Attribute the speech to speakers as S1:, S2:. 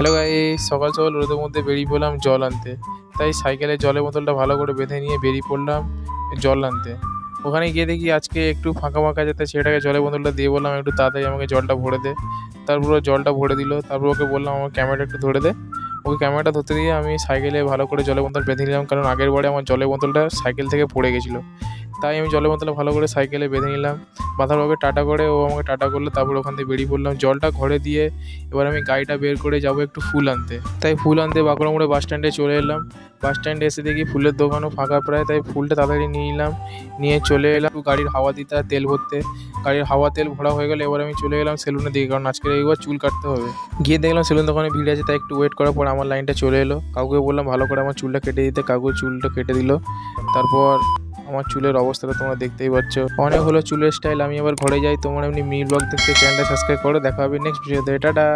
S1: Hello guys, সকাল সকাল রোদের মধ্যে বেরিয়ে পড়লাম জল আনতে। তাই সাইকেলে জলের বোতলটা ভালো করে বেঁধে নিয়ে বেরিয়ে পড়লাম জল আনতে। ওখানে গিয়ে দেখি আজকে একটু ফাঁকা ফাঁকা, যাতে সেটাকে জলের বোতলটা দিয়ে বললাম একটু তাড়াতাড়ি আমাকে জলটা ভরে দে। তারপর ও জলটা ভরে দিল। তারপর ওকে বললাম আমার ক্যামেরাটা একটু ধরে দে। ওকে ক্যামেরাটা ধরতে দিয়ে আমি সাইকেলে ভালো করে জলের বোতল বেঁধে নিলাম, কারণ আগের বারে আমার জলের বোতলটা সাইকেল থেকে পড়ে গেছিলো। তাই আমি জলের বোতলটা ভালো করে সাইকেলে বেঁধে নিলাম। মাথার ওকে টাটা করে ও আমাকে টাটা করলো। তারপর ওখান থেকে বেরিয়ে পড়লাম জলটা ঘরে দিয়ে। এবার আমি গাড়িটা বের করে যাবো একটু ফুল আনতে। তাই ফুল আনতে বাঁকুড়া মোড়ে বাস স্ট্যান্ডে চলে এলাম। বাস স্ট্যান্ডে এসে দেখি ফুলের দোকানও ফাঁকা প্রায়, তাই ফুলটা তাড়াতাড়ি নিয়ে নিলাম। নিয়ে চলে এলাম গাড়ির হাওয়া দিতে আর তেল ভরতে। গাড়ির হাওয়া তেল ভরা হয়ে গেলে এবার আমি চলে গেলাম সেলুনের দিকে, কারণ আজকে একবার চুল কাটতে হবে। গিয়ে দেখলাম সেলুন দোকানে ভিড় আছে, তাই একটু ওয়েট করার পর আমার লাইনটা চলে এলো। কাউকে বললাম ভালো করে আমার চুলটা কেটে দিতে, কাউকে চুলটা কেটে দিল। তারপর আমার চুলের অবস্থাটা তোমরা দেখতেই পাচ্ছ। অনেক হলো চুলের স্টাইল। আমি এবার ঘরে যাই। তোমরা এমনি মিনি ব্লগ দেখতে চ্যানেলটা সাবস্ক্রাইব করো। দেখা হবে নেক্সট ভিডিওতে। টাটা।